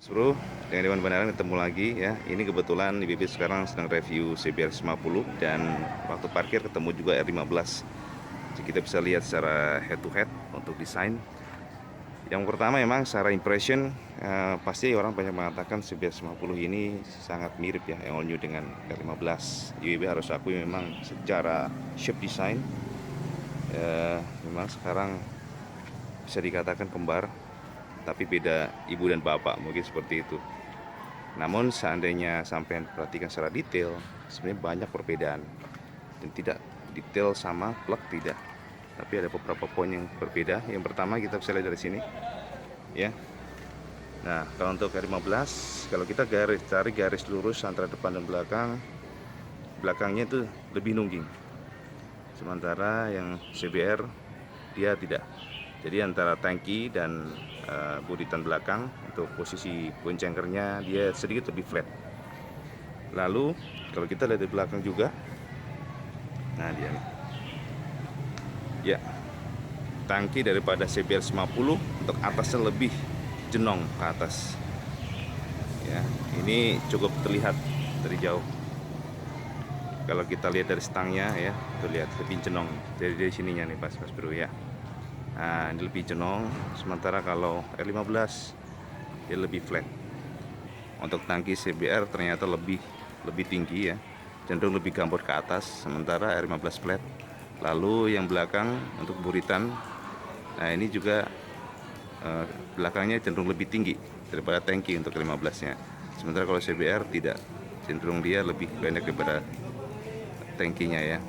Bro, dengan Dewan Benaran ketemu lagi ya. Ini kebetulan IBB sekarang sedang review CBR 50 dan waktu parkir ketemu juga R15. Jadi kita bisa lihat secara head to head untuk desain. Yang pertama memang secara impression pasti orang banyak mengatakan CBR 50 ini sangat mirip ya yang all new dengan R15. IBB harus akui memang secara shape design memang sekarang bisa dikatakan kembar, tapi beda ibu dan bapak, mungkin seperti itu. Namun seandainya sampai perhatikan secara detail, sebenarnya banyak perbedaan dan tidak detail sama plug tidak. Tapi ada beberapa poin yang berbeda. Yang pertama kita bisa lihat dari sini, ya. Nah, kalau untuk R15, kalau kita cari garis lurus antara depan dan belakang, belakangnya itu lebih nungging. Sementara yang CBR dia tidak. Jadi antara tangki dan buritan belakang untuk posisi boncengkernya dia sedikit lebih flat. Lalu kalau kita lihat di belakang juga, nah dia nih, ya, tangki daripada CBR 50 untuk atasnya lebih jenong ke atas. Ya, ini cukup terlihat dari jauh. Kalau kita lihat dari stangnya ya, tuh lihat lebih jenong dari sininya nih pas bro ya. Nah, ini lebih jenong. Sementara kalau R15 dia lebih flat. Untuk tangki CBR ternyata lebih tinggi ya, cenderung lebih gambot ke atas. Sementara R15 flat. Lalu yang belakang untuk buritan, nah ini juga belakangnya cenderung lebih tinggi daripada tangki untuk 15-nya. Sementara kalau CBR tidak, cenderung dia lebih pendek daripada tangkinya ya.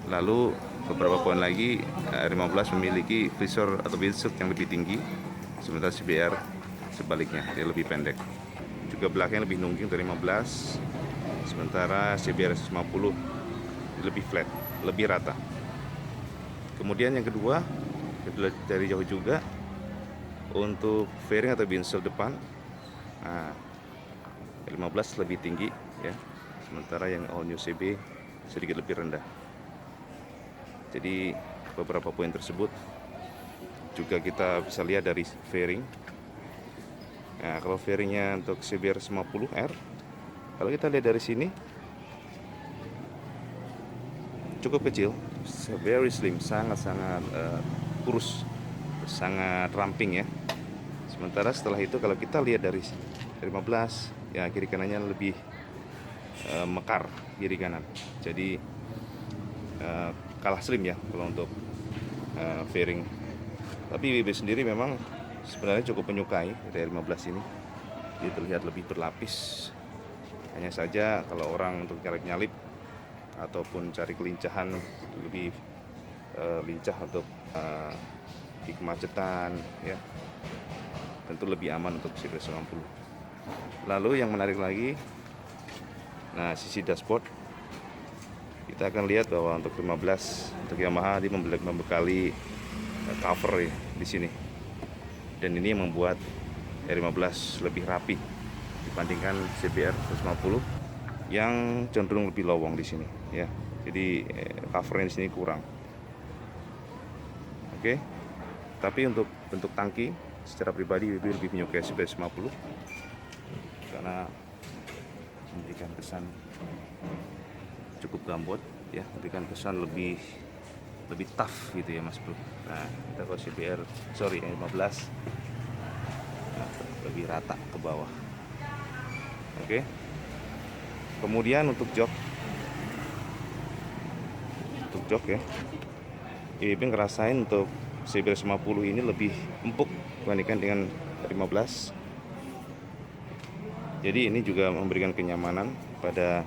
Lalu beberapa poin lagi, R15 memiliki visor atau windshield yang lebih tinggi, sementara CBR sebaliknya dia lebih pendek. Juga belakangnya lebih nungging dari 15, sementara CBR 50 lebih flat, lebih rata. Kemudian yang kedua, dari jauh juga untuk fairing atau windshield depan, nah 15 lebih tinggi ya, sementara yang all new CB sedikit lebih rendah. Jadi beberapa poin tersebut juga kita bisa lihat dari fairing. Nah, kalau fairingnya untuk CBR 50R, kalau kita lihat dari sini cukup kecil, very slim, sangat-sangat kurus, sangat ramping ya. Sementara setelah itu kalau kita lihat dari 15, ya kiri kanannya lebih mekar kiri kanan. Jadi kalah slim ya kalau untuk fairing. Tapi WB sendiri memang sebenarnya cukup menyukai dari 15 ini. Dia terlihat lebih berlapis. Hanya saja kalau orang untuk nyalip ataupun cari kelincahan lebih lincah untuk di kemacetan ya, tentu lebih aman untuk CBR 90. Lalu yang menarik lagi, nah sisi dashboard, kita akan lihat bahwa untuk 15 untuk Yamaha dia membekali cover ya di sini, dan ini yang membuat R15 lebih rapi dibandingkan CBR 150 yang cenderung lebih lowong di sini ya. Jadi covernya di sini kurang. Oke. Tapi untuk bentuk tangki secara pribadi lebih menyukai CBR 50 karena memberikan kesan cukup gambot ya, memberikan kesan lebih tough gitu ya Mas Bro. Nah, kita kalau CBR 15 nah, lebih rata ke bawah. Oke. Kemudian untuk jok ya, IBB ngerasain untuk CBR 50 ini lebih empuk dibandingkan dengan 15. Jadi ini juga memberikan kenyamanan pada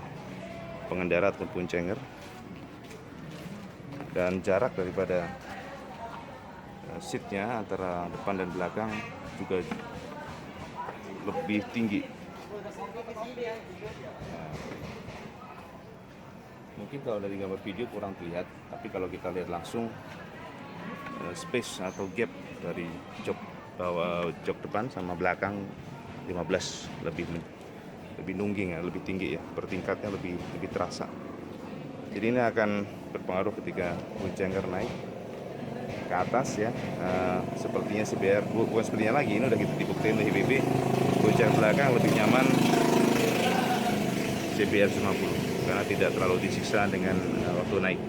pengendara atau boncenger, dan jarak daripada seatnya antara depan dan belakang juga lebih tinggi. Nah, mungkin kalau dari gambar video kurang terlihat, tapi kalau kita lihat langsung space atau gap dari jok depan sama belakang 15 lebih nungging ya, lebih tinggi ya, bertingkatnya lebih terasa. Jadi ini akan berpengaruh ketika boncenger naik, ke atas ya. Sepertinya CBR bukan sepertinya lagi, ini udah kita dibuktiin oleh IBB, gonjang belakang lebih nyaman CBR 50 karena tidak terlalu disiksa dengan waktu naik.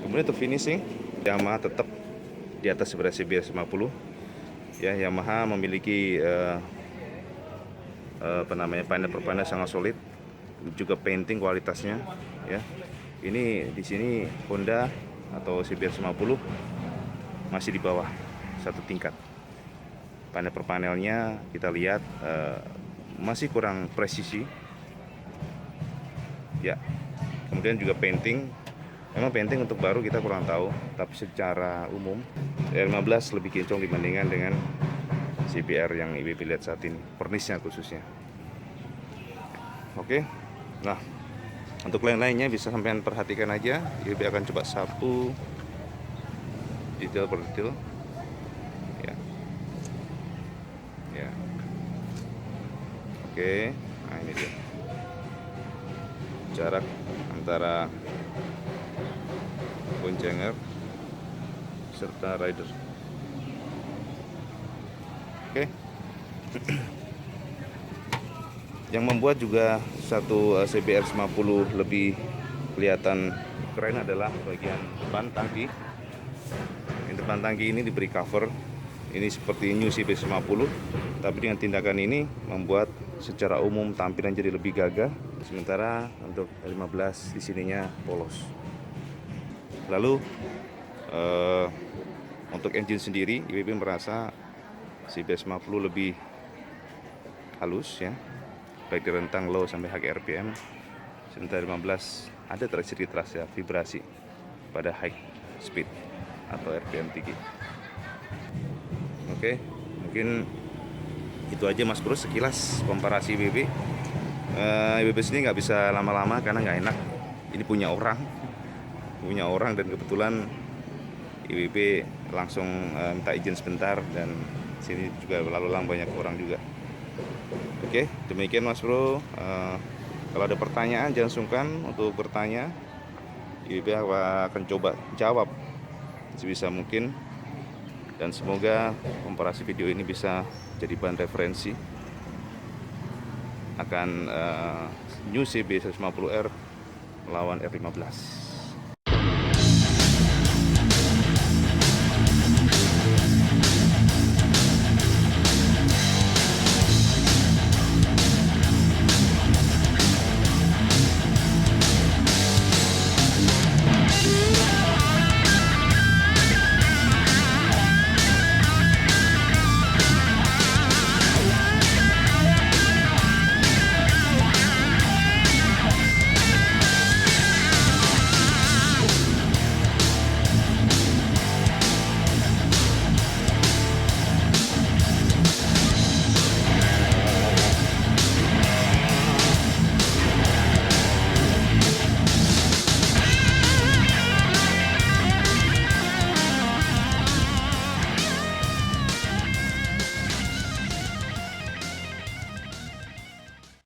Kemudian untuk finishing, Yamaha tetap di atas sebenarnya CBR 50 ya. Yamaha memiliki panel per panel sangat solid, juga painting kualitasnya ya. Ini di sini Honda atau CBR 50 masih di bawah satu tingkat. Panel per panelnya kita lihat masih kurang presisi ya. Kemudian juga painting, memang painting untuk baru kita kurang tahu, tapi secara umum R15 lebih kinclong dibandingkan dengan CBR yang IBB lihat saat ini, pernisnya khususnya. Oke, nah untuk lain-lainnya bisa sampean perhatikan aja. IBB akan coba sapu detail per detail ya. Ya. Oke, nah ini dia jarak antara boncenger serta rider. Oke. Yang membuat juga satu CBR 50 lebih kelihatan keren adalah bagian depan tangki. Yang depan tangki ini diberi cover. Ini seperti new CBR 50, tapi dengan tindakan ini membuat secara umum tampilan jadi lebih gagah. Sementara untuk 15 di sininya polos. Lalu untuk engine sendiri, IBB merasa CBR 50 lebih halus ya, baik di rentang low sampai high RPM. Sementara 15 ada sedikit terasa vibrasi pada high speed atau RPM tinggi. Oke, mungkin itu aja Mas Bro sekilas komparasi IBB. IBB sini nggak bisa lama-lama karena nggak enak. Ini punya orang dan kebetulan IBB langsung minta izin sebentar, dan sini juga lalu lalang banyak orang juga. Oke, demikian Mas Bro. Kalau ada pertanyaan jangan sungkan untuk bertanya. IBB akan coba jawab sebisa mungkin, dan semoga komparasi video ini bisa jadi bahan referensi akan new CB 150R melawan R15.